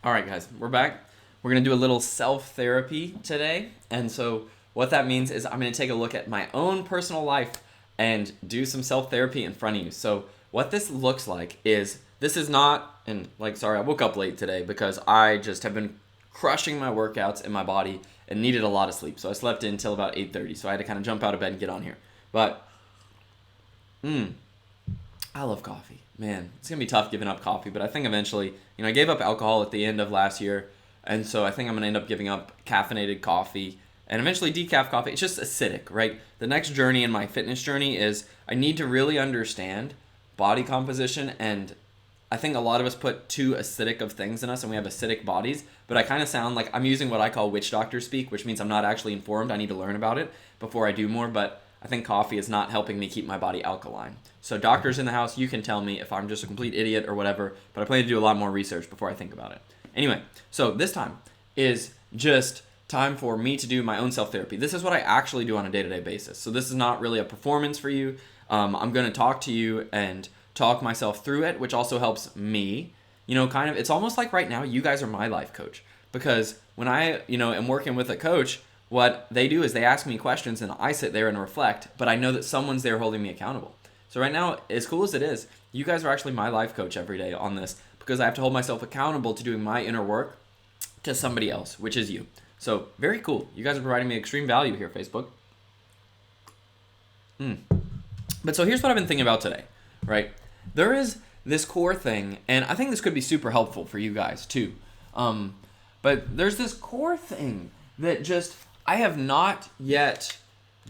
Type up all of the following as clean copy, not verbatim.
All right, guys, we're back. We're going to do a little self-therapy today. And so what that means is I'm going to take a look at my own personal life and do some self-therapy in front of you. So what this looks like is this is not, and like, sorry, I woke up late today because I just have been crushing my workouts in my body and needed a lot of sleep. So I slept in until about 8:30. So I had to kind of jump out of bed and get on here. But, I love coffee. Man, it's going to be tough giving up coffee, but I think eventually, I gave up alcohol at the end of last year, and so I think I'm going to end up giving up caffeinated coffee and eventually decaf coffee. It's just acidic, right? The next journey in my fitness journey is I need to really understand body composition, and I think a lot of us put too acidic of things in us and we have acidic bodies, but I kind of sound like I'm using what I call witch doctor speak, which means I'm not actually informed. I need to learn about it before I do more, but I think coffee is not helping me keep my body alkaline. So doctors in the house, you can tell me if I'm just a complete idiot or whatever, but I plan to do a lot more research before I think about it. Anyway, so this time is just time for me to do my own self-therapy. This is what I actually do on a day-to-day basis. So this is not really a performance for you. I'm going to talk to you and talk myself through it, which also helps me. It's almost like right now you guys are my life coach, because when I, am working with a coach, what they do is they ask me questions and I sit there and reflect, but I know that someone's there holding me accountable. So right now, as cool as it is, you guys are actually my life coach every day on this, because I have to hold myself accountable to doing my inner work to somebody else, which is you. So very cool. You guys are providing me extreme value here, Facebook. But so here's what I've been thinking about today, right? There is this core thing, and I think this could be super helpful for you guys too. But there's this core thing that just I have not yet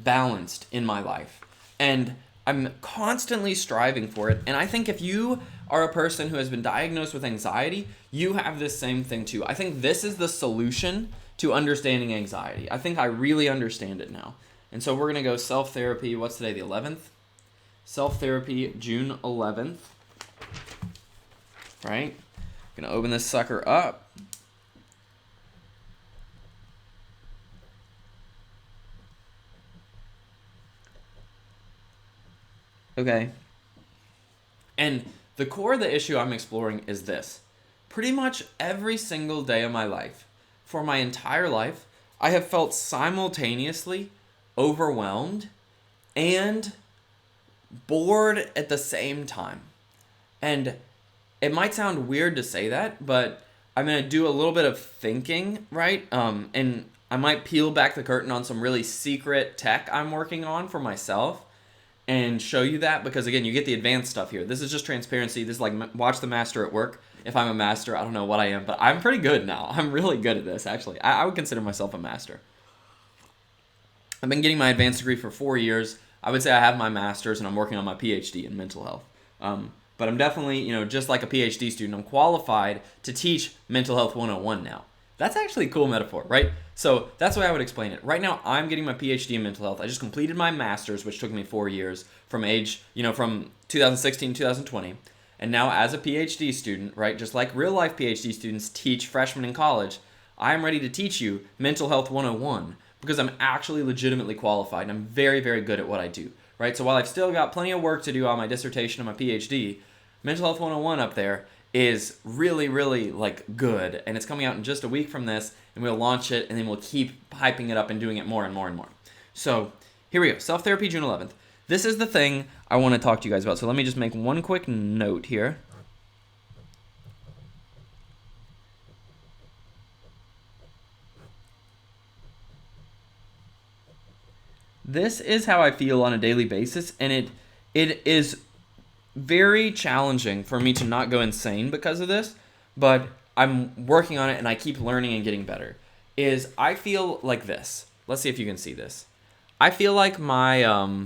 balanced in my life. And I'm constantly striving for it. And I think if you are a person who has been diagnosed with anxiety, you have this same thing too. I think this is the solution to understanding anxiety. I think I really understand it now. And so we're going to go self-therapy. What's today, the 11th? Self-therapy, June 11th. Right? Going to open this sucker up. Okay. And the core of the issue I'm exploring is this. Pretty much every single day of my life, for my entire life, I have felt simultaneously overwhelmed and bored at the same time. And it might sound weird to say that, but I'm going to do a little bit of thinking, right? And I might peel back the curtain on some really secret tech I'm working on for myself and show you that, because again, you get the advanced stuff here. This is just transparency. This is like watch the master at work. If I'm a master, I don't know what I am, but I'm pretty good now. I'm really good at this, actually. I would consider myself a master. I've been getting my advanced degree for 4 years. I would say I have my master's and I'm working on my PhD in mental health. But I'm definitely, just like a PhD student, I'm qualified to teach Mental Health 101 now. That's actually a cool metaphor, right? So that's the way I would explain it. Right now, I'm getting my PhD in mental health. I just completed my master's, which took me 4 years from from 2016 to 2020. And now as a PhD student, right, just like real life PhD students teach freshmen in college, I'm ready to teach you Mental Health 101 because I'm actually legitimately qualified and I'm very, very good at what I do, right? So while I've still got plenty of work to do on my dissertation and my PhD, Mental Health 101 up there is really, really good, and it's coming out in just a week from this, and we'll launch it, and then we'll keep hyping it up and doing it more and more and more. So here we go, self-therapy, June 11th. This is the thing I want to talk to you guys about. So let me just make one quick note here. This is how I feel on a daily basis, and it is very challenging for me to not go insane because of this, but I'm working on it and I keep learning and getting better. I feel like this. Let's see if you can see this. I feel like my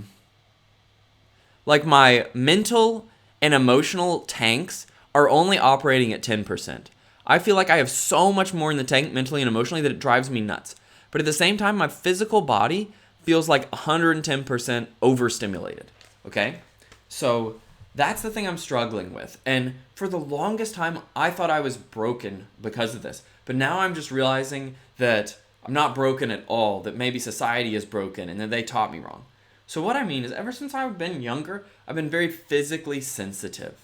mental and emotional tanks are only operating at 10%. I feel like I have so much more in the tank mentally and emotionally that it drives me nuts. But at the same time, my physical body feels like 110% overstimulated. Okay? So that's the thing I'm struggling with. And for the longest time, I thought I was broken because of this. But now I'm just realizing that I'm not broken at all, that maybe society is broken and that they taught me wrong. So what I mean is, ever since I've been younger, I've been very physically sensitive.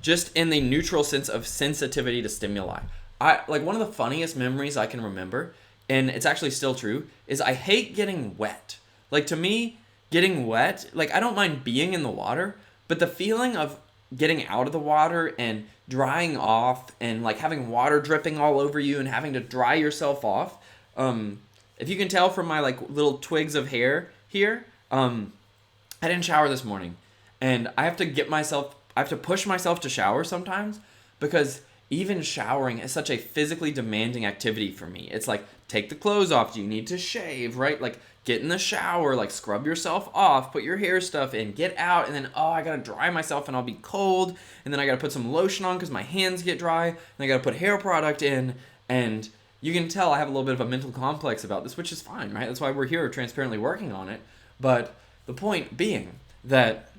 Just in the neutral sense of sensitivity to stimuli. I like one of the funniest memories I can remember, and it's actually still true, is I hate getting wet. Like to me, getting wet, like I don't mind being in the water, but the feeling of getting out of the water and drying off and like having water dripping all over you and having to dry yourself off. If you can tell from my like little twigs of hair here, I didn't shower this morning, and I have to push myself to shower sometimes because even showering is such a physically demanding activity for me. It's like, take the clothes off, you need to shave, right? Like, get in the shower, like, scrub yourself off, put your hair stuff in, get out, and then, oh, I gotta dry myself and I'll be cold, and then I gotta put some lotion on because my hands get dry, and I gotta put hair product in, and you can tell I have a little bit of a mental complex about this, which is fine, right? That's why we're here transparently working on it. But the point being that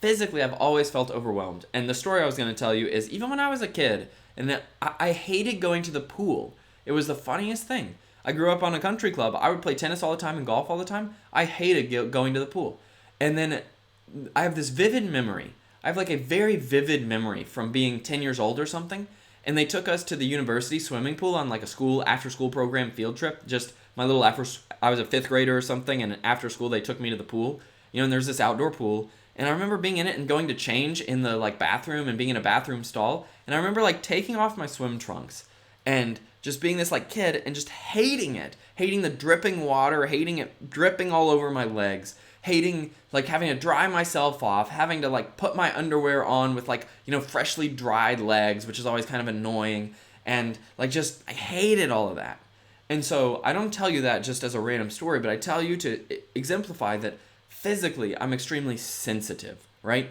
physically I've always felt overwhelmed. And the story I was going to tell you is even when I was a kid, and that I hated going to the pool. It was the funniest thing. I grew up on a country club. I would play tennis all the time and golf all the time. I hated going to the pool. And then I have this vivid memory. I have like a very vivid memory from being 10 years old or something. And they took us to the university swimming pool on like a school after school program field trip. Just my little I was a fifth grader or something, and after school they took me to the pool. And there's this outdoor pool, and I remember being in it and going to change in the like bathroom and being in a bathroom stall. And I remember like taking off my swim trunks and just being this like kid and just hating it, hating the dripping water, hating it dripping all over my legs, hating like having to dry myself off, having to like put my underwear on with like, freshly dried legs, which is always kind of annoying. And like just, I hated all of that. And so I don't tell you that just as a random story, but I tell you to exemplify that physically I'm extremely sensitive, right?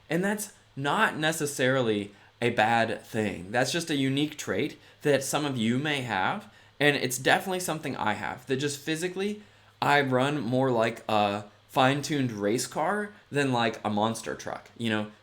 And that's not necessarily a bad thing. That's just a unique trait that some of you may have. And it's definitely something I have, that just physically I run more like a fine-tuned race car than like a monster truck.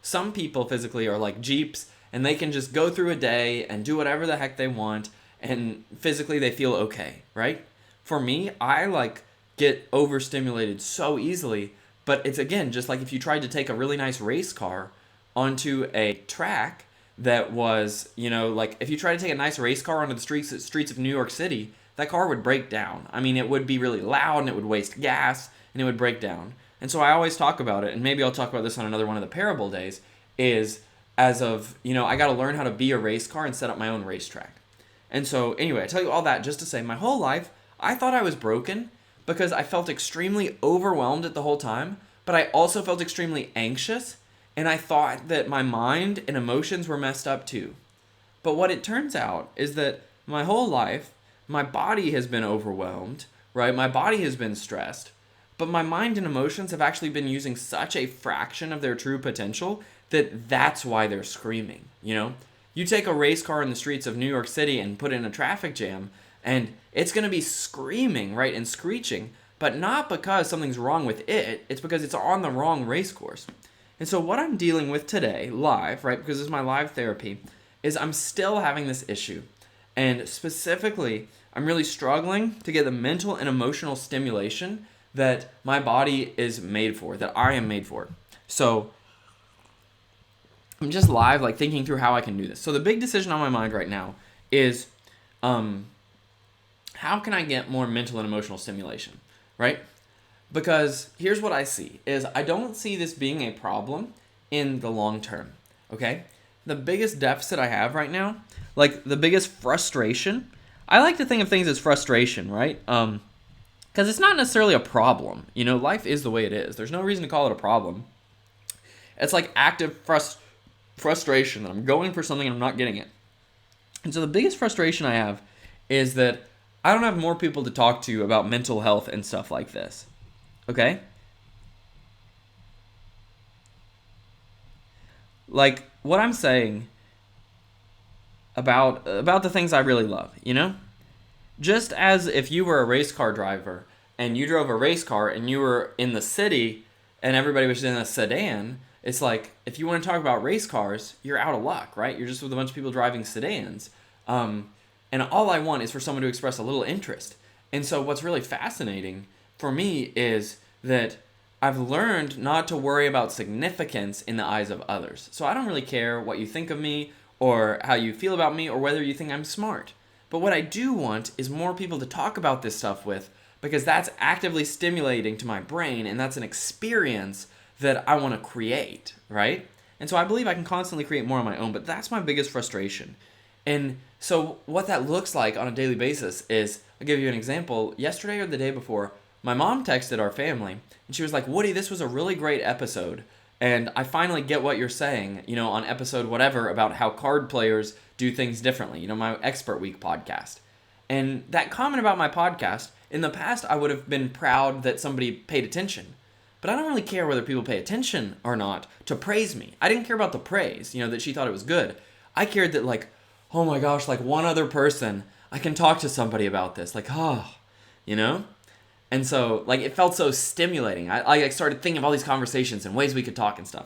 Some people physically are like Jeeps, and they can just go through a day and do whatever the heck they want, and physically they feel okay, right? For me, I like get overstimulated so easily, but it's again just like if you tried to take a really nice race car onto a track that was, like if you try to take a nice race car onto the streets of New York City, that car would break down. I mean, it would be really loud and it would waste gas and it would break down. And so I always talk about it, and maybe I'll talk about this on another one of the parable days, is as of, I got to learn how to be a race car and set up my own racetrack. And so anyway, I tell you all that just to say my whole life, I thought I was broken because I felt extremely overwhelmed at the whole time, but I also felt extremely anxious, and I thought that my mind and emotions were messed up too. But what it turns out is that my whole life, my body has been overwhelmed, right? My body has been stressed, but my mind and emotions have actually been using such a fraction of their true potential that that's why they're screaming, You take a race car in the streets of New York City and put it in a traffic jam, and it's going to be screaming, right, and screeching, but not because something's wrong with it, it's because it's on the wrong race course. And so what I'm dealing with today, live, right, because this is my live therapy, is I'm still having this issue. And specifically, I'm really struggling to get the mental and emotional stimulation that my body is made for, that I am made for. So I'm just live, like thinking through how I can do this. So the big decision on my mind right now is, how can I get more mental and emotional stimulation, right? Because here's what I see, is I don't see this being a problem in the long term, okay? The biggest deficit I have right now, like the biggest frustration, I like to think of things as frustration, right? Because it's not necessarily a problem. Life is the way it is. There's no reason to call it a problem. It's like active frustration that I'm going for something and I'm not getting it. And so the biggest frustration I have is that I don't have more people to talk to about mental health and stuff like this. Okay? Like what I'm saying about the things I really love, Just as if you were a race car driver and you drove a race car and you were in the city and everybody was in a sedan, it's like, if you want to talk about race cars, you're out of luck, right? You're just with a bunch of people driving sedans. And all I want is for someone to express a little interest. And so what's really fascinating for me is that I've learned not to worry about significance in the eyes of others. So I don't really care what you think of me or how you feel about me, or whether you think I'm smart. But what I do want is more people to talk about this stuff with, because that's actively stimulating to my brain, and that's an experience that I want to create, right? And so I believe I can constantly create more on my own, but that's my biggest frustration. And so what that looks like on a daily basis is, I'll give you an example. Yesterday or the day before, my mom texted our family, and she was like, Woody, this was a really great episode. And I finally get what you're saying, on episode whatever about how card players do things differently, my Expert Week podcast. And that comment about my podcast, in the past, I would have been proud that somebody paid attention. But I don't really care whether people pay attention or not to praise me. I didn't care about the praise, that she thought it was good. I cared that, oh my gosh, one other person, I can talk to somebody about this. And so, it felt so stimulating. I started thinking of all these conversations and ways we could talk and stuff.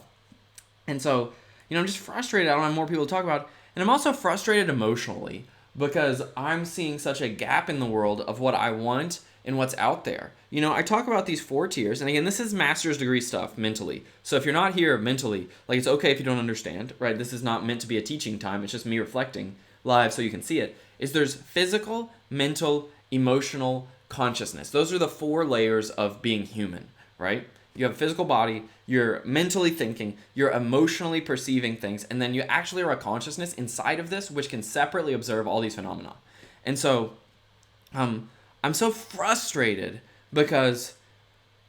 And so, I'm just frustrated. I don't have more people to talk about. And I'm also frustrated emotionally because I'm seeing such a gap in the world of what I want and what's out there. I talk about these 4 tiers. And again, this is master's degree stuff mentally. So if you're not here mentally, it's okay if you don't understand, right? This is not meant to be a teaching time. It's just me reflecting live so you can see it. There's physical, mental, emotional, consciousness. Those are the 4 layers of being human, right? You have a physical body, you're mentally thinking, you're emotionally perceiving things, and then you actually are a consciousness inside of this which can separately observe all these phenomena. And so I'm so frustrated because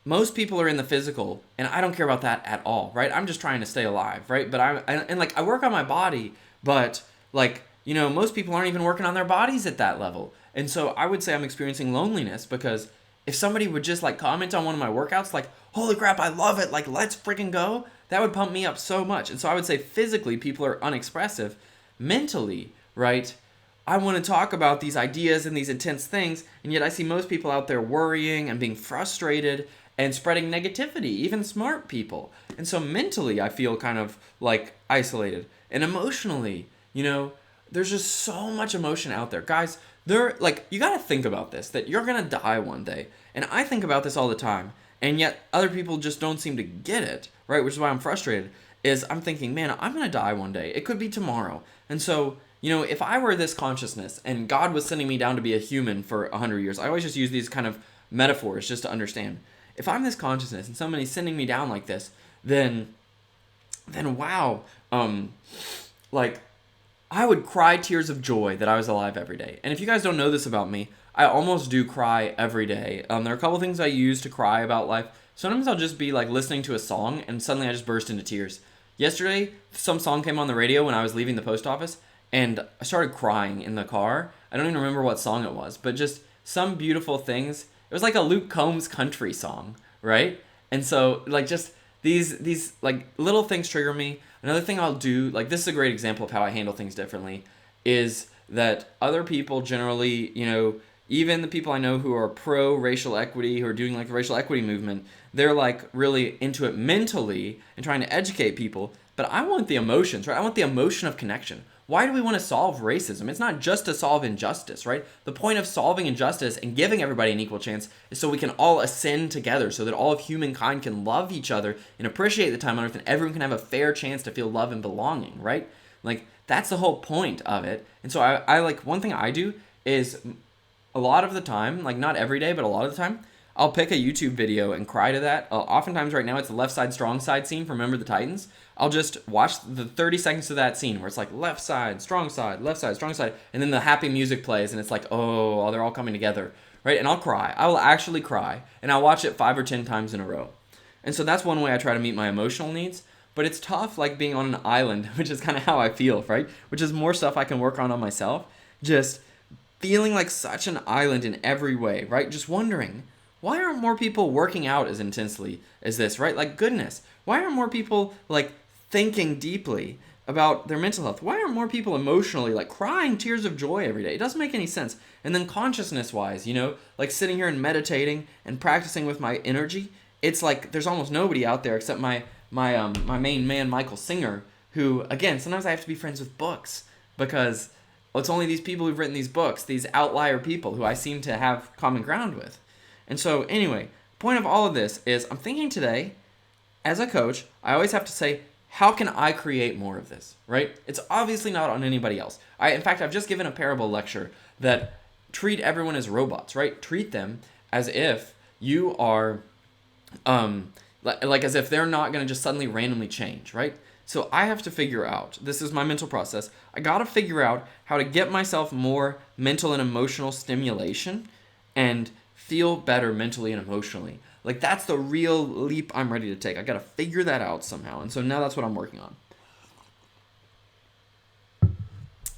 most people are in the physical, and I don't care about that at all, right? I'm just trying to stay alive, right? But I work on my body, but most people aren't even working on their bodies at that level. And so I would say I'm experiencing loneliness because if somebody would just comment on one of my workouts, holy crap, I love it, let's freaking go, that would pump me up so much. And so I would say physically people are unexpressive. Mentally, right, I want to talk about these ideas and these intense things, and yet I see most people out there worrying and being frustrated and spreading negativity, even smart people. And so mentally I feel kind of isolated. And emotionally, there's just so much emotion out there. Guys, you gotta think about this, that you're gonna die one day. And I think about this all the time, and yet other people just don't seem to get it, right? Which is why I'm frustrated, is I'm thinking, man, I'm gonna die one day. It could be tomorrow. And so, if I were this consciousness, and God was sending me down to be a human for 100 years, I always just use these kind of metaphors just to understand. If I'm this consciousness, and somebody's sending me down like this, then wow, I would cry tears of joy that I was alive every day. And if you guys don't know this about me, I almost do cry every day. There are a couple things I use to cry about life. Sometimes I'll just be listening to a song and suddenly I just burst into tears. Yesterday, some song came on the radio when I was leaving the post office and I started crying in the car. I don't even remember what song it was, but just some beautiful things. It was like a Luke Combs country song, right? And so just these little things trigger me. Another thing I'll do, this is a great example of how I handle things differently, is that other people generally, even the people I know who are pro-racial equity, who are doing the racial equity movement, they're really into it mentally and trying to educate people. But I want the emotions, right? I want the emotion of connection. Why do we want to solve racism? It's not just to solve injustice, right? The point of solving injustice and giving everybody an equal chance is so we can all ascend together, so that all of humankind can love each other and appreciate the time on earth, and everyone can have a fair chance to feel love and belonging, right? That's the whole point of it. And so I one thing I do is a lot of the time, not every day, but a lot of the time, I'll pick a YouTube video and cry to that. Oftentimes right now it's the left side, strong side scene from Remember the Titans. I'll just watch the 30 seconds of that scene where it's left side, strong side, and then the happy music plays and it's oh, they're all coming together, right? And I'll cry. I will actually cry, and I'll watch it 5 or 10 times in a row. And so that's one way I try to meet my emotional needs. But it's tough being on an island, which is kind of how I feel, right? Which is more stuff I can work on myself. Just feeling like such an island in every way, right? Just wondering, why aren't more people working out as intensely as this, right? Goodness, why aren't more people thinking deeply about their mental health? Why aren't more people emotionally crying tears of joy every day? It doesn't make any sense. And then consciousness-wise, sitting here and meditating and practicing with my energy, it's there's almost nobody out there except my main man, Michael Singer, who, again, sometimes I have to be friends with books because it's only these people who've written these books, these outlier people who I seem to have common ground with. And so, anyway, point of all of this is I'm thinking today, as a coach, I always have to say, how can I create more of this, right? It's obviously not on anybody else. In fact, I've just given a parable lecture that treat everyone as robots, right? Treat them as if you are, like as if they're not going to just suddenly randomly change, right? So I have to figure out, this is my mental process, I got to figure out how to get myself more mental and emotional stimulation and feel better mentally and emotionally. Like, that's the real leap I'm ready to take. I got to figure that out somehow. And so now that's what I'm working on.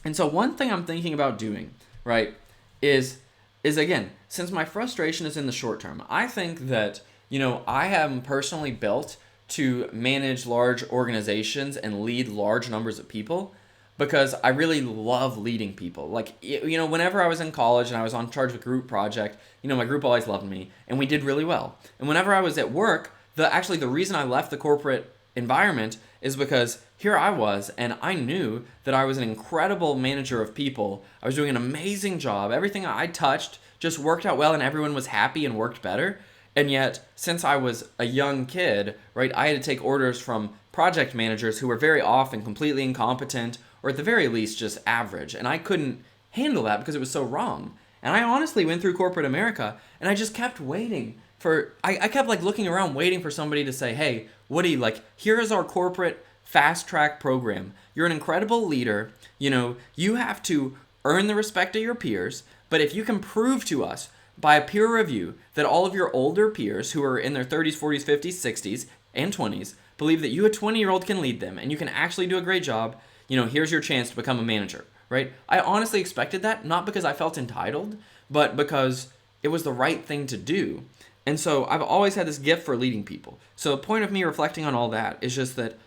And so one thing I'm thinking about doing, right, is again, since my frustration is in the short term, I think that, I am personally built to manage large organizations and lead large numbers of people because I really love leading people. Like, whenever I was in college and I was on charge of a group project, my group always loved me and we did really well. And whenever I was at work, the reason I left the corporate environment is because here I was and I knew that I was an incredible manager of people. I was doing an amazing job. Everything I touched just worked out well and everyone was happy and worked better. And yet, since I was a young kid, right, I had to take orders from project managers who were very often completely incompetent or at the very least just average. And I couldn't handle that because it was so wrong. And I honestly went through corporate America and I just kept waiting for, I kept like looking around waiting for somebody to say, hey, Woody, like, here is our corporate fast track program. You're an incredible leader. You have to earn the respect of your peers. But if you can prove to us by a peer review that all of your older peers who are in their 30s, 40s, 50s, 60s, and 20s believe that you, a 20-year-old, can lead them and you can actually do a great job, here's your chance to become a manager, right? I honestly expected that, not because I felt entitled, but because it was the right thing to do. And so I've always had this gift for leading people. So the point of me reflecting on all that is just that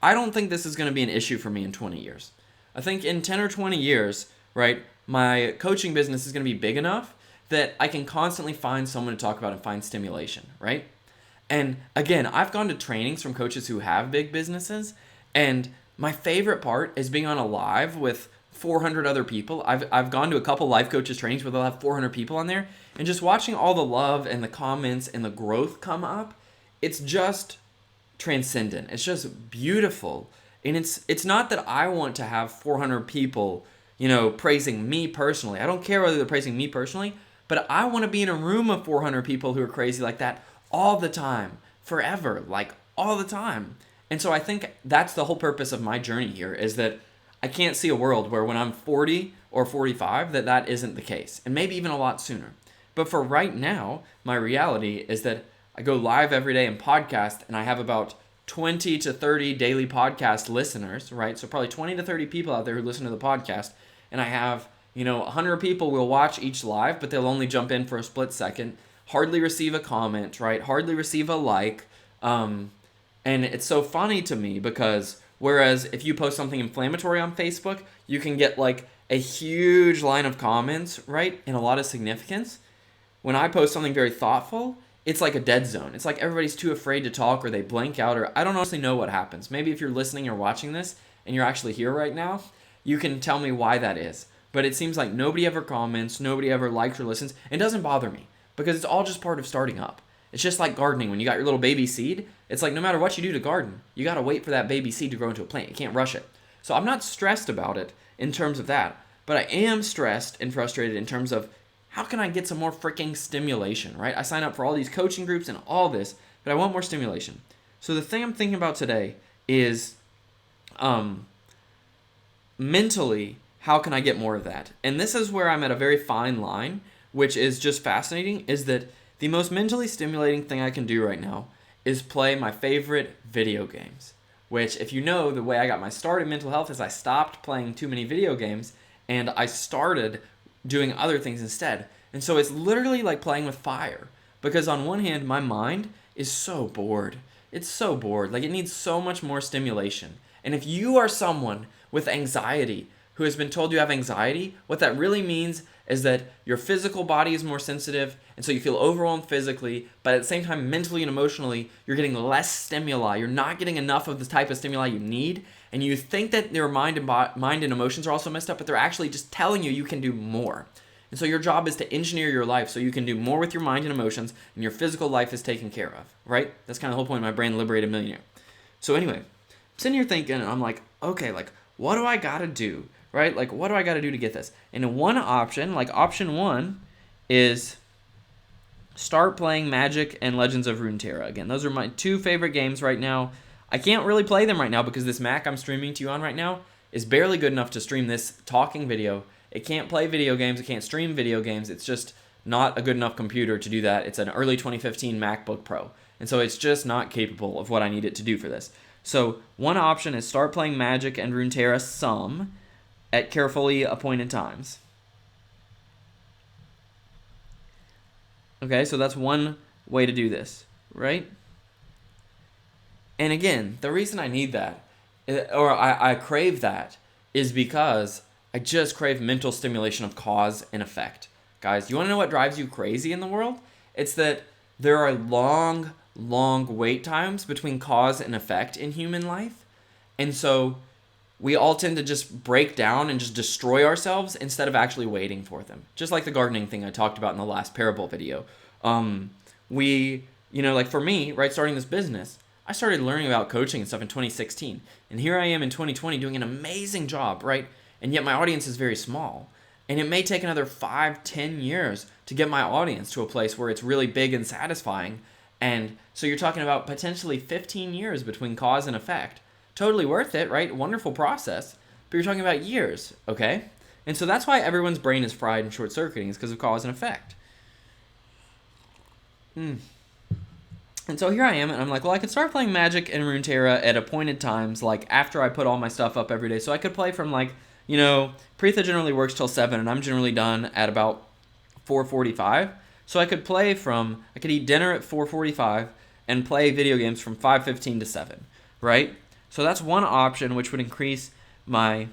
I don't think this is going to be an issue for me in 20 years. I think in 10 or 20 years, right, my coaching business is going to be big enough that I can constantly find someone to talk about and find stimulation, right? And again, I've gone to trainings from coaches who have big businesses, and my favorite part is being on a live with 400 other people. I've gone to a couple life coaches trainings where they'll have 400 people on there, and just watching all the love and the comments and the growth come up, it's just transcendent. It's just beautiful. And it's not that I want to have 400 people, praising me personally. I don't care whether they're praising me personally, but I want to be in a room of 400 people who are crazy like that all the time, forever, like all the time. And so I think that's the whole purpose of my journey here, is that I can't see a world where when I'm 40 or 45 that isn't the case, and maybe even a lot sooner. But for right now, my reality is that I go live every day and podcast, and I have about 20 to 30 daily podcast listeners, right? So probably 20 to 30 people out there who listen to the podcast, and I have 100 people will watch each live, but they'll only jump in for a split second, hardly receive a comment, right? Hardly receive a like. And it's so funny to me because whereas if you post something inflammatory on Facebook, you can get like a huge line of comments, right? And a lot of significance. When I post something very thoughtful, it's like a dead zone. It's like everybody's too afraid to talk or they blank out, or I don't honestly know what happens. Maybe if you're listening or watching this and you're actually here right now, you can tell me why that is. But it seems like nobody ever comments, nobody ever likes or listens. It doesn't bother me because it's all just part of starting up. It's just like gardening. When you got your little baby seed, it's like no matter what you do to garden, you got to wait for that baby seed to grow into a plant. You can't rush it. So I'm not stressed about it in terms of that, but I am stressed and frustrated in terms of how can I get some more freaking stimulation, right? I sign up for all these coaching groups and all this, but I want more stimulation. So the thing I'm thinking about today is mentally, how can I get more of that? And this is where I'm at a very fine line, which is just fascinating, is that the most mentally stimulating thing I can do right now is play my favorite video games. Which, if you know, the way I got my start in mental health is I stopped playing too many video games and I started doing other things instead. And so it's literally like playing with fire. Because on one hand, my mind is so bored. It's so bored. Like, it needs so much more stimulation. And if you are someone with anxiety who has been told you have anxiety, what that really means is that your physical body is more sensitive, and so you feel overwhelmed physically, but at the same time, mentally and emotionally, you're getting less stimuli. You're not getting enough of the type of stimuli you need, and you think that your mind and emotions are also messed up, but they're actually just telling you can do more. And so your job is to engineer your life so you can do more with your mind and emotions, and your physical life is taken care of, right? That's kind of the whole point of my Brain Liberated Millionaire. So anyway, sitting here thinking, and I'm like, okay, like, what do I gotta do, right? Like, what do I gotta do to get this? And one option, like option one, is start playing Magic and Legends of Runeterra again. Those are my two favorite games right now. I can't really play them right now because this Mac I'm streaming to you on right now is barely good enough to stream this talking video. It can't play video games. It can't stream video games. It's just not a good enough computer to do that. It's an early 2015 MacBook Pro. And so it's just not capable of what I need it to do for this. So one option is start playing Magic and Runeterra some at carefully appointed times. Okay, so that's one way to do this, right? And again, the reason I need that, or I crave that, is because I just crave mental stimulation of cause and effect. Guys, you want to know what drives you crazy in the world? It's that there are long wait times between cause and effect in human life. And so we all tend to just break down and just destroy ourselves instead of actually waiting for them. Just like the gardening thing I talked about in the last parable video. Like for me, right, starting this business, I started learning about coaching and stuff in 2016. And here I am in 2020 doing an amazing job, right? And yet my audience is very small. And it may take another 5-10 years to get my audience to a place where it's really big and satisfying. And so you're talking about potentially 15 years between cause and effect. Totally worth it, right? Wonderful process. But you're talking about years, okay? And so that's why everyone's brain is fried and short-circuiting, is because of cause and effect. And so here I am, and I'm like, well, I could start playing Magic and Runeterra at appointed times, like after I put all my stuff up every day. So I could play from Preetha generally works till 7, and I'm generally done at about 4:45. So I could eat dinner at 4:45 and play video games from 5:15 to 7, right? So that's one option, which would increase my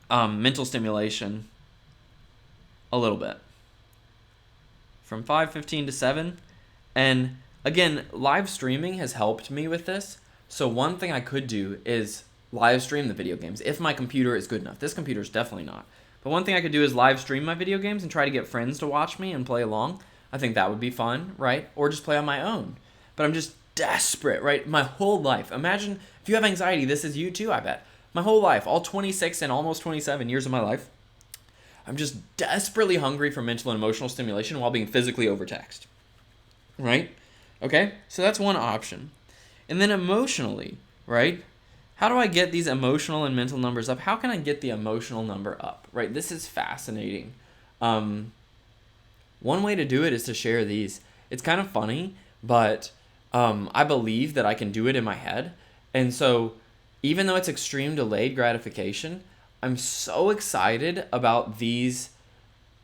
mental stimulation a little bit. From 5:15 to 7. And again, live streaming has helped me with this. So one thing I could do is live stream the video games if my computer is good enough. This computer is definitely not. But one thing I could do is live stream my video games and try to get friends to watch me and play along. I think that would be fun, right? Or just play on my own. But I'm just desperate, right? My whole life. Imagine if you have anxiety, this is you too, I bet. My whole life, all 26 and almost 27 years of my life, I'm just desperately hungry for mental and emotional stimulation while being physically overtaxed. Right? Okay? So that's one option. And then emotionally, right? How do I get these emotional and mental numbers up? How can I get the emotional number up? Right? This is fascinating. One way to do it is to share these. It's kind of funny, but I believe that I can do it in my head. And so even though it's extreme delayed gratification, I'm so excited about these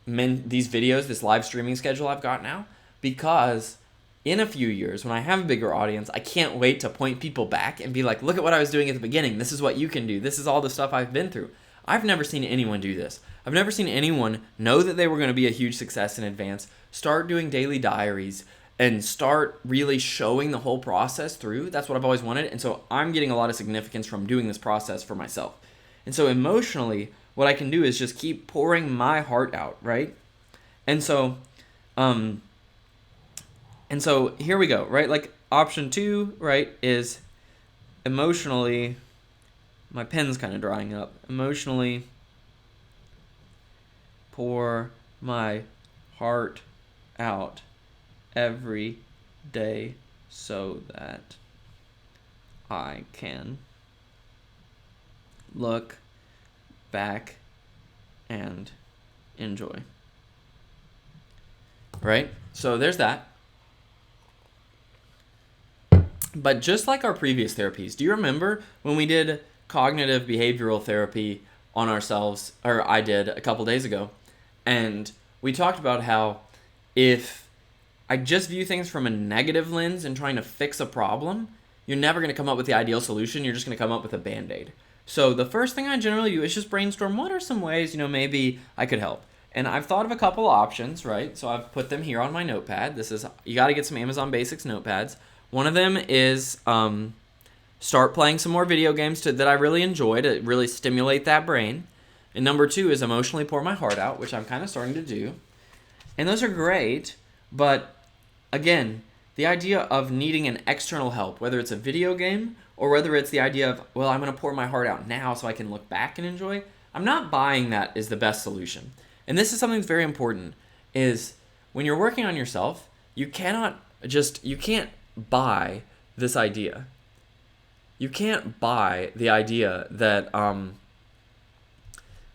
videos, this live streaming schedule I've got now, because in a few years, when I have a bigger audience, I can't wait to point people back and be like, look at what I was doing at the beginning. This is what you can do. This is all the stuff I've been through. I've never seen anyone do this. I've never seen anyone know that they were going to be a huge success in advance, start doing daily diaries, and start really showing the whole process through. That's what I've always wanted. And so I'm getting a lot of significance from doing this process for myself. And so emotionally, what I can do is just keep pouring my heart out, right? And so here we go, right? Like option 2, right, is emotionally, my pen's kind of drying up. Emotionally pour my heart out every day so that I can look back and enjoy. Right? So there's that. But just like our previous therapies, do you remember when we did cognitive behavioral therapy on ourselves, or I did a couple days ago, and we talked about how if I just view things from a negative lens and trying to fix a problem, you're never going to come up with the ideal solution. You're just going to come up with a Band-Aid. So the first thing I generally do is just brainstorm what are some ways, maybe I could help. And I've thought of a couple options, right? So I've put them here on my notepad. You got to get some Amazon Basics notepads. One of them is start playing some more video games that I really enjoy to really stimulate that brain. And number 2 is emotionally pour my heart out, which I'm kind of starting to do. And those are great, but again, the idea of needing an external help, whether it's a video game or whether it's the idea of, well, I'm going to pour my heart out now so I can look back and enjoy, I'm not buying that is the best solution. And this is something that's very important, is when you're working on yourself, you can't buy this idea. You can't buy the idea that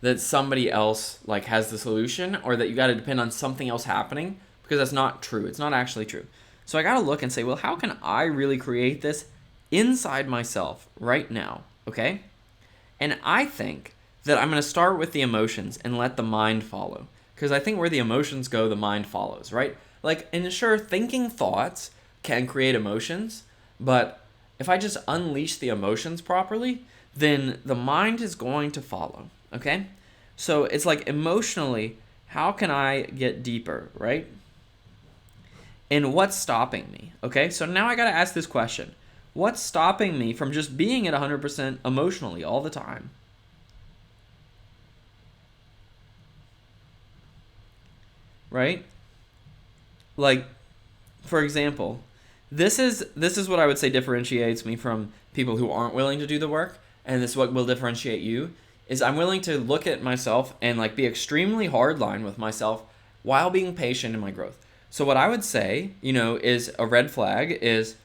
that somebody else like has the solution, or that you got to depend on something else happening, because that's not true. It's not actually true. So I got to look and say, well, how can I really create this inside myself right now? Okay? And I think that I'm going to start with the emotions and let the mind follow, because I think where the emotions go, the mind follows, right? Like, and sure, thinking thoughts can create emotions, but if I just unleash the emotions properly, then the mind is going to follow, okay? So it's like, emotionally, how can I get deeper, right? And what's stopping me, okay? So now I got to ask this question. What's stopping me from just being at 100% emotionally all the time? Right? Like, for example, this is what I would say differentiates me from people who aren't willing to do the work, and this is what will differentiate you, is I'm willing to look at myself and like be extremely hardline with myself while being patient in my growth. So what I would say, is a red flag is,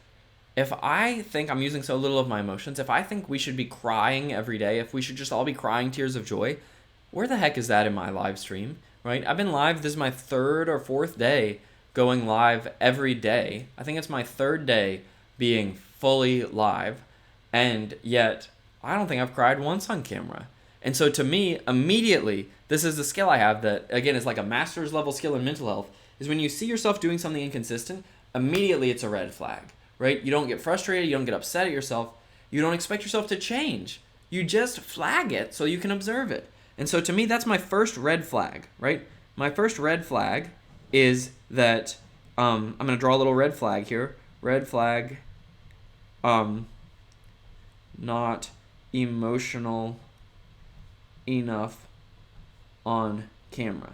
if I think I'm using so little of my emotions, if I think we should be crying every day, if we should just all be crying tears of joy, where the heck is that in my live stream, right? I've been live, this is my third or fourth day going live every day. I think it's my third day being fully live, and yet I don't think I've cried once on camera. And so to me, immediately, this is the skill I have that, again, is like a master's level skill in mental health, is when you see yourself doing something inconsistent, immediately it's a red flag, right? You don't get frustrated, you don't get upset at yourself, you don't expect yourself to change. You just flag it so you can observe it. And so to me, that's my first red flag, right? My first red flag is that, I'm going to draw a little red flag here. Red flag, not emotional enough on camera.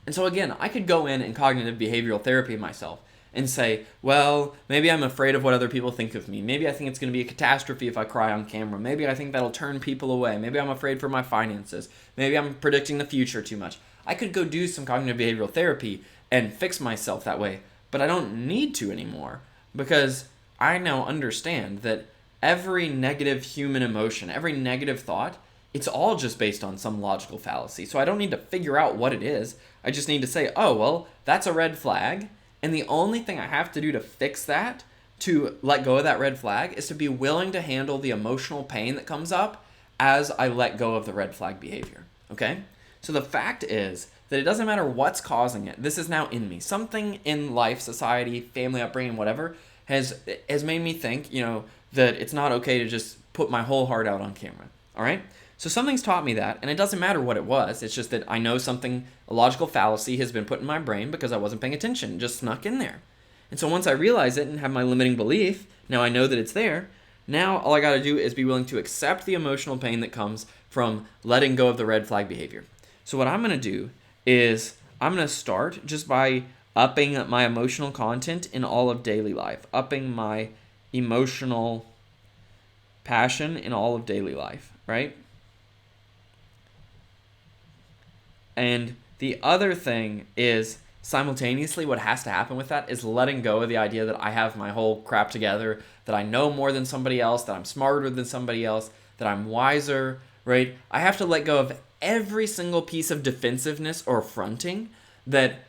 And so again, I could go in cognitive behavioral therapy myself and say, well, maybe I'm afraid of what other people think of me. Maybe I think it's going to be a catastrophe if I cry on camera. Maybe I think that'll turn people away. Maybe I'm afraid for my finances. Maybe I'm predicting the future too much. I could go do some cognitive behavioral therapy and fix myself that way, but I don't need to anymore, because I now understand that every negative human emotion, every negative thought, it's all just based on some logical fallacy. So I don't need to figure out what it is. I just need to say, oh, well, that's a red flag. And the only thing I have to do to fix that, to let go of that red flag, is to be willing to handle the emotional pain that comes up as I let go of the red flag behavior. Okay? So the fact is that it doesn't matter what's causing it. This is now in me. Something in life, society, family upbringing, whatever, has made me think, that it's not okay to just put my whole heart out on camera. All right? So something's taught me that, and it doesn't matter what it was. It's just that I know something, a logical fallacy has been put in my brain because I wasn't paying attention, just snuck in there. And so once I realize it and have my limiting belief, now I know that it's there. Now all I got to do is be willing to accept the emotional pain that comes from letting go of the red flag behavior. So what I'm going to do is I'm going to start just by upping my emotional content in all of daily life, upping my emotional passion in all of daily life, right? And the other thing is, simultaneously, what has to happen with that is letting go of the idea that I have my whole crap together, that I know more than somebody else, that I'm smarter than somebody else, that I'm wiser, right? I have to let go of every single piece of defensive or fronting that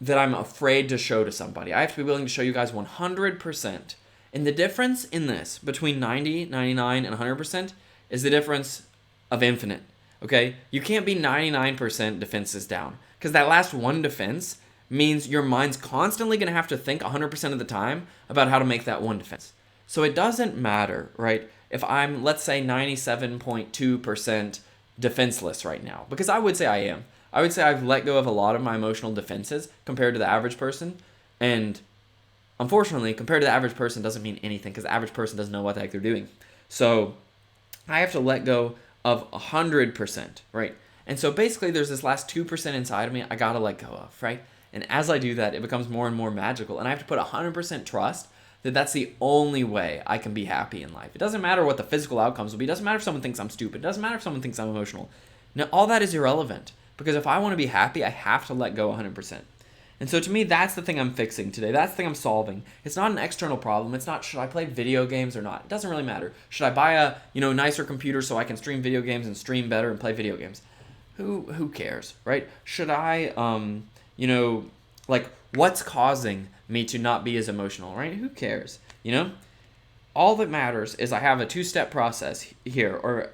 I'm afraid to show to somebody. I have to be willing to show you guys 100%. And the difference in this between 90, 99, and 100% is the difference of infinite. Okay? You can't be 99% defenses down, because that last one defense means your mind's constantly going to have to think 100% of the time about how to make that one defense. So it doesn't matter, right, if I'm, let's say, 97.2% defenseless right now, because I would say I am. I would say I've let go of a lot of my emotional defenses compared to the average person, and unfortunately, compared to the average person doesn't mean anything, because the average person doesn't know what the heck they're doing. So I have to let go of 100%, right? And so basically there's this last 2% inside of me I gotta let go of, right? And as I do that, it becomes more and more magical, and I have to put 100% trust that that's the only way I can be happy in life. It doesn't matter what the physical outcomes will be. It doesn't matter if someone thinks I'm stupid. It doesn't matter if someone thinks I'm emotional. Now, all that is irrelevant, because if I want to be happy, I have to let go 100%. And so to me, that's the thing I'm fixing today. That's the thing I'm solving. It's not an external problem. It's not, should I play video games or not? It doesn't really matter. Should I buy a, nicer computer so I can stream video games and stream better and play video games? Who cares, right? Should I, what's causing me to not be as emotional, right? Who cares, All that matters is I have a 2-step process here, or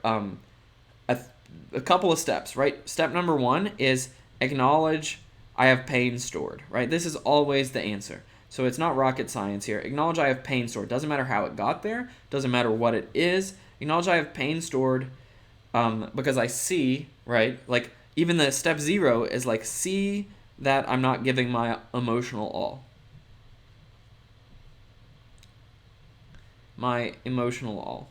a couple of steps, right? Step number 1 is acknowledge I have pain stored, right? This is always the answer. So it's not rocket science here. Acknowledge I have pain stored. Doesn't matter how it got there. Doesn't matter what it is. Acknowledge I have pain stored because I see, right? Like, even the step 0 is like, see that I'm not giving my emotional all. My emotional all.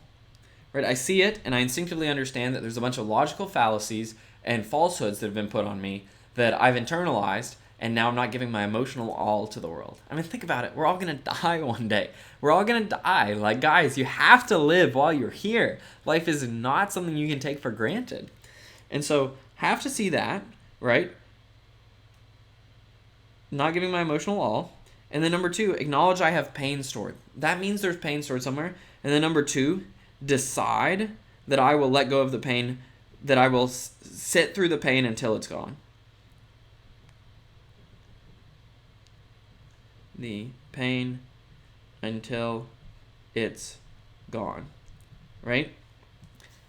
Right? I see it, and I instinctively understand that there's a bunch of logical fallacies and falsehoods that have been put on me that I've internalized, and now I'm not giving my emotional all to the world. I mean, think about it. We're all going to die one day. We're all going to die. Like, guys, you have to live while you're here. Life is not something you can take for granted. And so, have to see that, right? Not giving my emotional all. And then number 2, acknowledge I have pain stored. That means there's pain stored somewhere. And then number 2, decide that I will let go of the pain, that I will sit through the pain until it's gone. The pain until it's gone, right?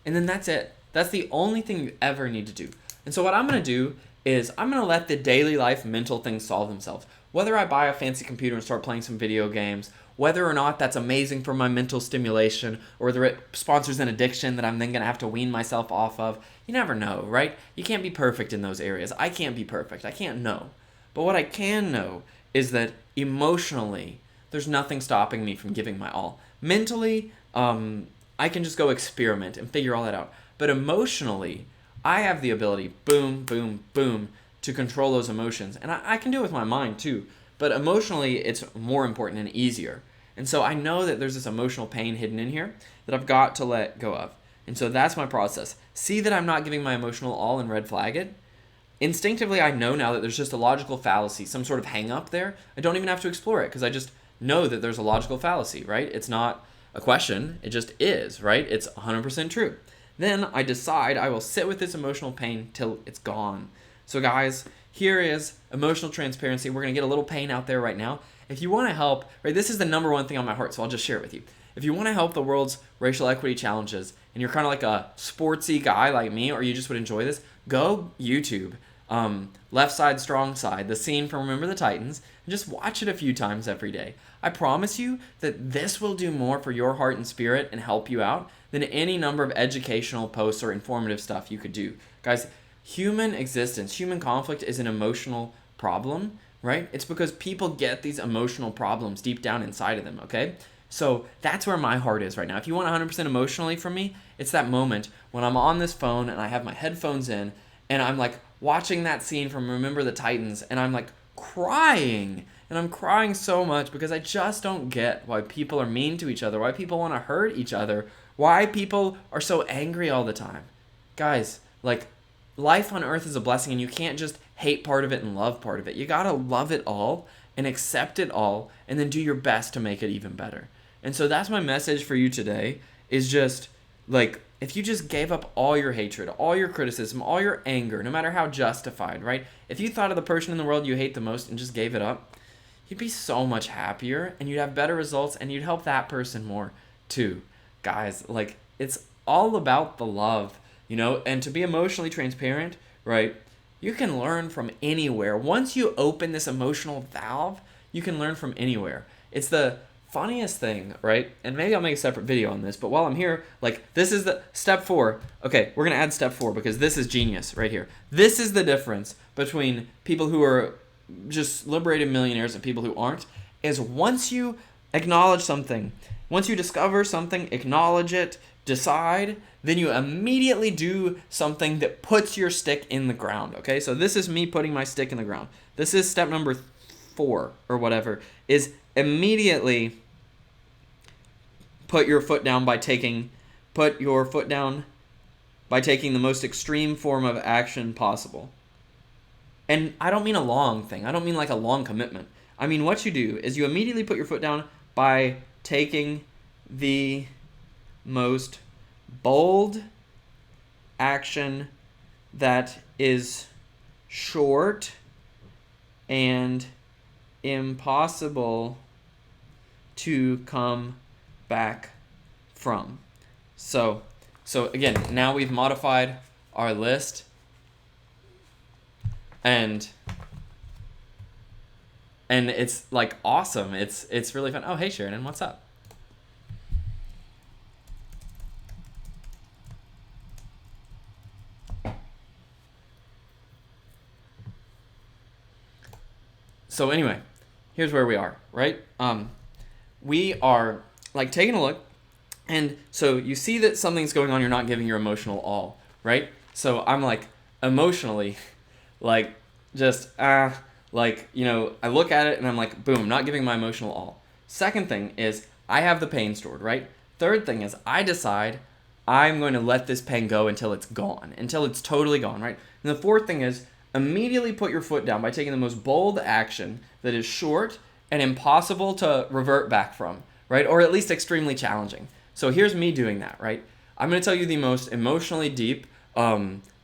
And then that's it. That's the only thing you ever need to do. And so what I'm going to do is I'm going to let the daily life mental things solve themselves. Whether I buy a fancy computer and start playing some video games, whether or not that's amazing for my mental stimulation, or whether it sponsors an addiction that I'm then going to have to wean myself off of, you never know, right? You can't be perfect in those areas. I can't be perfect. I can't know. But what I can know is that emotionally, there's nothing stopping me from giving my all. Mentally, I can just go experiment and figure all that out. But emotionally, I have the ability, boom, boom, boom, to control those emotions. And I can do it with my mind too. But emotionally, it's more important and easier. And so I know that there's this emotional pain hidden in here that I've got to let go of. And so that's my process. See that I'm not giving my emotional all and red flag it. Instinctively, I know now that there's just a logical fallacy, some sort of hang up there. I don't even have to explore it because I just know that there's a logical fallacy, right? It's not a question. It just is, right? It's 100% true. Then I decide I will sit with this emotional pain till it's gone. So guys, here is emotional transparency. We're going to get a little pain out there right now. If you want to help, right, this is the number 1 thing on my heart, so I'll just share it with you. If you want to help the world's racial equity challenges, and you're kind of like a sportsy guy like me, or you just would enjoy this, go YouTube. Left Side, Strong Side, the scene from Remember the Titans, and just watch it a few times every day. I promise you that this will do more for your heart and spirit and help you out than any number of educational posts or informative stuff you could do. Guys, human existence, human conflict is an emotional problem, right? It's because people get these emotional problems deep down inside of them, okay? So that's where my heart is right now. If you want 100% emotionally from me, it's that moment when I'm on this phone and I have my headphones in and I'm like watching that scene from Remember the Titans and I'm like crying. And I'm crying so much because I just don't get why people are mean to each other, why people want to hurt each other, why people are so angry all the time. Guys, like, life on earth is a blessing and you can't just hate part of it and love part of it. You gotta love it all and accept it all and then do your best to make it even better. And so that's my message for you today, is just, like, if you just gave up all your hatred, all your criticism, all your anger, no matter how justified, right? If you thought of the person in the world you hate the most and just gave it up, you'd be so much happier and you'd have better results and you'd help that person more too. Guys, like, it's all about the love, and to be emotionally transparent, right? You can learn from anywhere. Once you open this emotional valve, you can learn from anywhere. It's the funniest thing, right? And maybe I'll make a separate video on this, but while I'm here, like, this is the step 4. Okay, we're going to add step 4 because this is genius right here. This is the difference between people who are just liberated millionaires and people who aren't, is once you acknowledge something, once you discover something, acknowledge it, decide, then you immediately do something that puts your stick in the ground, okay? So this is me putting my stick in the ground. This is step number 4 or whatever, is immediately put your foot down by taking the most extreme form of action possible. And I don't mean a long thing. I don't mean like a long commitment. I mean, what you do is you immediately put your foot down by taking the most bold action that is short and impossible to come back from. So again, now we've modified our list, and it's like awesome. It's really fun. Oh, hey Sheridan, what's up? So anyway, here's where we are, right? We are like taking a look, and so you see that something's going on, you're not giving your emotional all, right? So I'm like emotionally, like just, like, you know, I look at it and I'm like, boom, not giving my emotional all. Second thing is I have the pain stored, right? Third thing is I decide I'm going to let this pain go until it's gone, until it's totally gone, right? And the fourth thing is immediately put your foot down by taking the most bold action that is short and impossible to revert back from, right? Or at least extremely challenging. So here's me doing that, right? I'm going to tell you the most emotionally deep,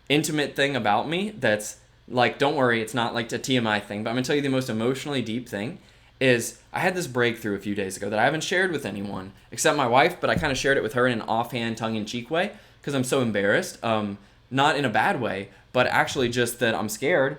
intimate thing about me that's like, don't worry, it's not like a TMI thing, but I'm going to tell you the most emotionally deep thing is I had this breakthrough a few days ago that I haven't shared with anyone except my wife, but I kind of shared it with her in an offhand, tongue-in-cheek way because I'm so embarrassed. Not in a bad way, but actually just that I'm scared,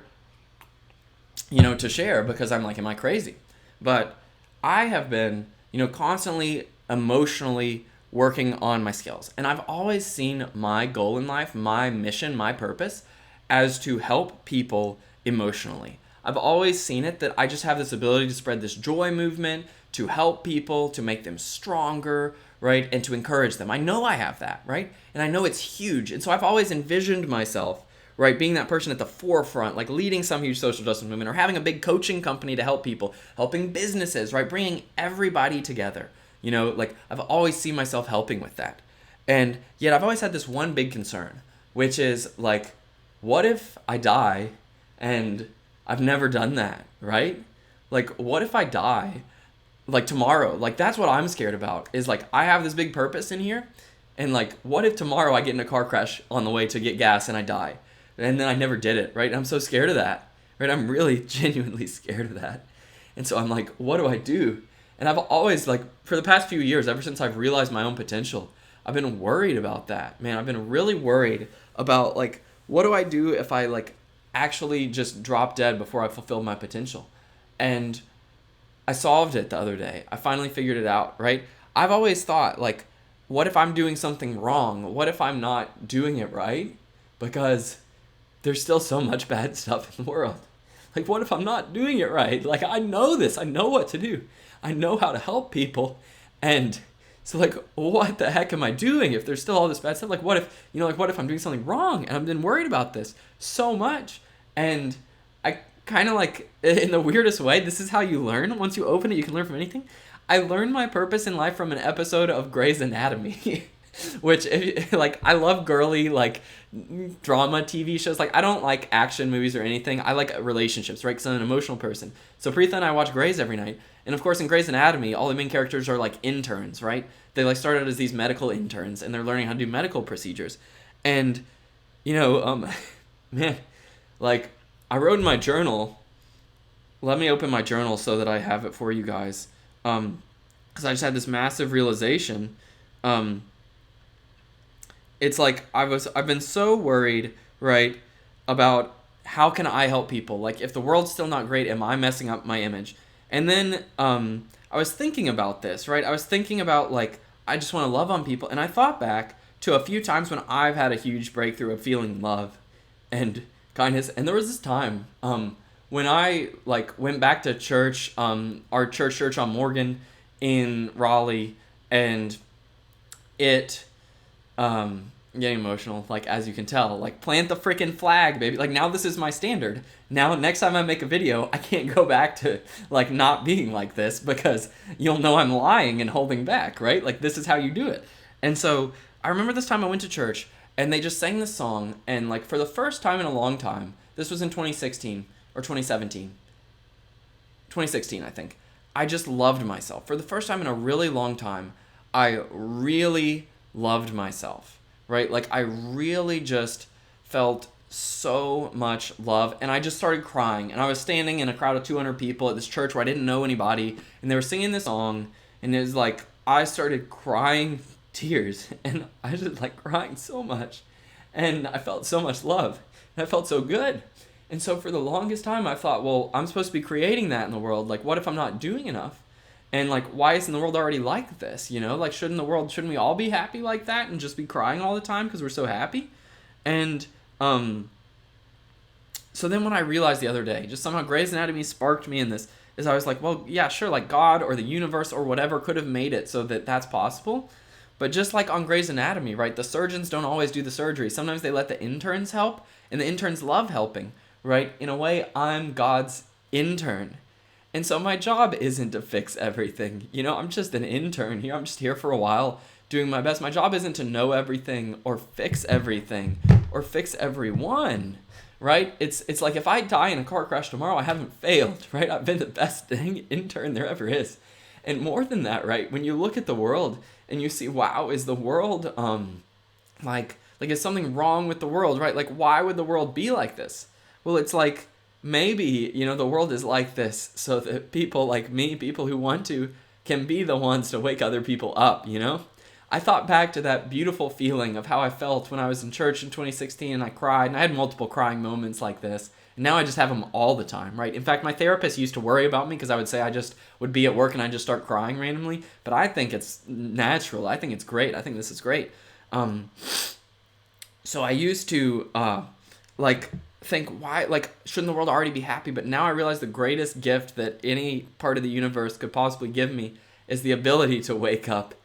you know, to share because I'm like, am I crazy? But I have been, you know, constantly emotionally working on my skills. And I've always seen my goal in life, my mission, my purpose as to help people emotionally. I've always seen it that I just have this ability to spread this joy movement, to help people, to make them stronger, right? And to encourage them. I know I have that, right? And I know it's huge. And so I've always envisioned myself, right, being that person at the forefront, like leading some huge social justice movement or having a big coaching company to help people, helping businesses, right? Bringing everybody together. You know, like I've always seen myself helping with that. And yet I've always had this one big concern, which is like, what if I die and I've never done that, right? Like, what if I die like tomorrow? Like, that's what I'm scared about is like, I have this big purpose in here. And like, what if tomorrow I get in a car crash on the way to get gas and I die? And then I never did it, right? And I'm so scared of that, right? I'm really genuinely scared of that. And so I'm like, what do I do? And I've always like, for the past few years, ever since I've realized my own potential, I've been worried about that, man. I've been really worried about like, what do I do if I like actually just drop dead before I fulfill my potential? And I solved it the other day. I finally figured it out, right? I've always thought like, what if I'm doing something wrong? What if I'm not doing it right? Because there's still so much bad stuff in the world. Like, what if I'm not doing it right? Like, I know this. I know what to do. I know how to help people. And so, like, what the heck am I doing if there's still all this bad stuff? Like, what if, you know, like, what if I'm doing something wrong? And I've been worried about this so much. And I kind of like, in the weirdest way, this is how you learn. Once you open it, you can learn from anything. I learned my purpose in life from an episode of Grey's Anatomy. Which, like, I love girly, like, drama TV shows. Like, I don't like action movies or anything. I like relationships, right? Because I'm an emotional person. So Preetha and I watch Grey's every night. And, of course, in Grey's Anatomy, all the main characters are, like, interns, right? They, like, started as these medical interns, and they're learning how to do medical procedures. And, you know, man, like, I wrote in my journal. Let me open my journal so that I have it for you guys. Because I just had this massive realization. It's like I've been so worried, right, about how can I help people? Like, if the world's still not great, am I messing up my image? And then I was thinking about this, right? I was thinking about, like, I just want to love on people. And I thought back to a few times when I've had a huge breakthrough of feeling love and kindness. And there was this time when I, like, went back to church, our church on Morgan in Raleigh, and it I'm getting emotional, like, as you can tell. Like, plant the freaking flag, baby. Like, now this is my standard. Now, next time I make a video, I can't go back to, like, not being like this, because you'll know I'm lying and holding back, right? Like, this is how you do it. And so, I remember this time I went to church, and they just sang this song, and, like, for the first time in a long time, this was in 2016, or 2017. 2016, I think. I just loved myself. For the first time in a really long time, I really loved myself, right? Like, I really just felt so much love, and I just started crying. And I was standing in a crowd of 200 people at this church where I didn't know anybody, and they were singing this song, and it was like, I started crying tears, and I just like crying so much, and I felt so much love, and I felt so good. And so for the longest time, I thought, well, I'm supposed to be creating that in the world. Like, what if I'm not doing enough? And, like, why isn't the world already like this, you know? Like, shouldn't we all be happy like that and just be crying all the time because we're so happy? And so then when I realized the other day, just somehow Grey's Anatomy sparked me in this, is I was like, well, yeah, sure, like, God or the universe or whatever could have made it so that that's possible. But just like on Grey's Anatomy, right, the surgeons don't always do the surgery. Sometimes they let the interns help, and the interns love helping. Right? In a way, I'm God's intern. And so my job isn't to fix everything. You know, I'm just an intern here. I'm just here for a while doing my best. My job isn't to know everything or fix everything or fix everyone. Right? It's like if I die in a car crash tomorrow, I haven't failed, right? I've been the best dang intern there ever is. And more than that, right? When you look at the world and you see, wow, is the world like is something wrong with the world, right? Like, why would the world be like this? Well, it's like, maybe, you know, the world is like this so that people like me, people who want to, can be the ones to wake other people up, you know? I thought back to that beautiful feeling of how I felt when I was in church in 2016 and I cried, and I had multiple crying moments like this. And now I just have them all the time, right? In fact, my therapist used to worry about me because I would say I just would be at work and I'd just start crying randomly. But I think it's natural. I think it's great. I think this is great. So I used to, think, why, like, shouldn't the world already be happy? But now I realize the greatest gift that any part of the universe could possibly give me is the ability to wake up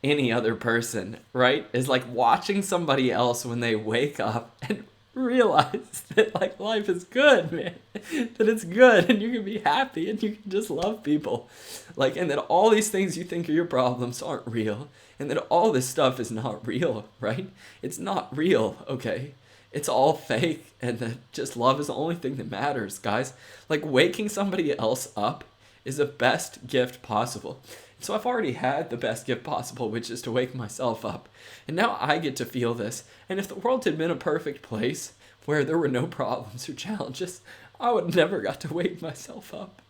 any other person, right? Is like watching somebody else when they wake up and realize that, like, life is good, man. That it's good and you can be happy and you can just love people. Like, and that all these things you think are your problems aren't real. And that all this stuff is not real, right? It's not real, okay? It's all fake, and that just love is the only thing that matters, guys. Like, waking somebody else up is the best gift possible. So I've already had the best gift possible, which is to wake myself up. And now I get to feel this. And if the world had been a perfect place where there were no problems or challenges, I would have never got to wake myself up.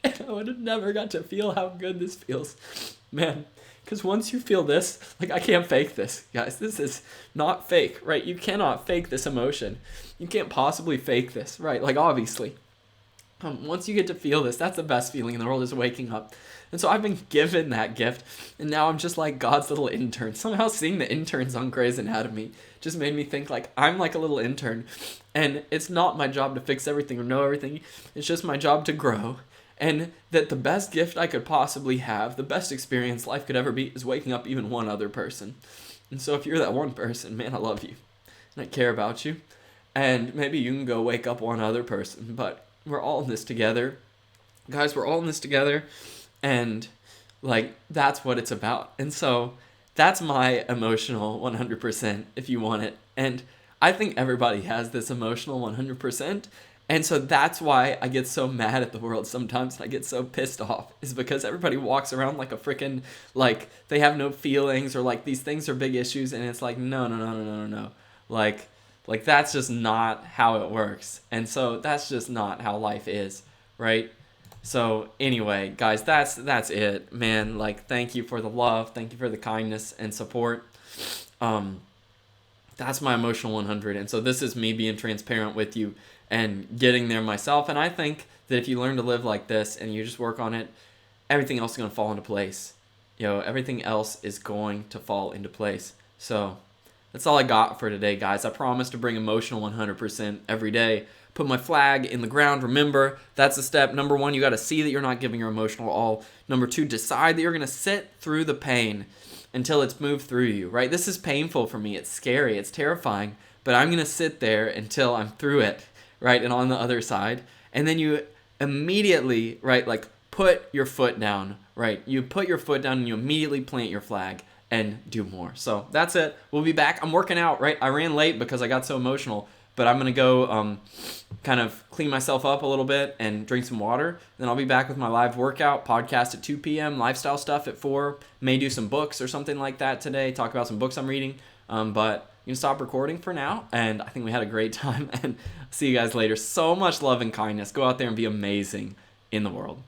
And I would have never got to feel how good this feels. Man, because once you feel this, like, I can't fake this, guys. This is not fake, right? You cannot fake this emotion. You can't possibly fake this, right? Like, obviously. Once you get to feel this, that's the best feeling in the world, is waking up. And so I've been given that gift, and now I'm just like God's little intern. Somehow seeing the interns on Grey's Anatomy just made me think, like, I'm like a little intern, and it's not my job to fix everything or know everything. It's just my job to grow. And that the best gift I could possibly have, the best experience life could ever be, is waking up even one other person. And so if you're that one person, man, I love you. And I care about you. And maybe you can go wake up one other person. But we're all in this together. Guys, we're all in this together. And, like, that's what it's about. And so that's my emotional 100% if you want it. And I think everybody has this emotional 100%. And so that's why I get so mad at the world sometimes, and I get so pissed off, is because everybody walks around like a freaking, like, they have no feelings, or like these things are big issues, and it's like, no. Like that's just not how it works. And so that's just not how life is, right? So anyway, guys, that's it, man. Like, thank you for the love, thank you for the kindness and support. That's my emotional 100. And so this is me being transparent with you and getting there myself. And I think that if you learn to live like this and you just work on it, everything else is going to fall into place. You know, everything else is going to fall into place. So that's all I got for today, guys. I promise to bring emotional 100% every day. Put my flag in the ground. Remember, that's the step. Number 1, you got to see that you're not giving your emotional all. Number 2, decide that you're going to sit through the pain until it's moved through you, right? This is painful for me. It's scary. It's terrifying. But I'm going to sit there until I'm through it, right? And on the other side. And then you immediately, right, like put your foot down, right? You put your foot down and you immediately plant your flag and do more. So that's it. We'll be back. I'm working out, right? I ran late because I got so emotional, but I'm going to go kind of clean myself up a little bit and drink some water. Then I'll be back with my live workout podcast at 2 p.m., lifestyle stuff at 4. May do some books or something like that today, talk about some books I'm reading. But you can stop recording for now, and I think we had a great time, and see you guys later. So much love and kindness. Go out there and be amazing in the world.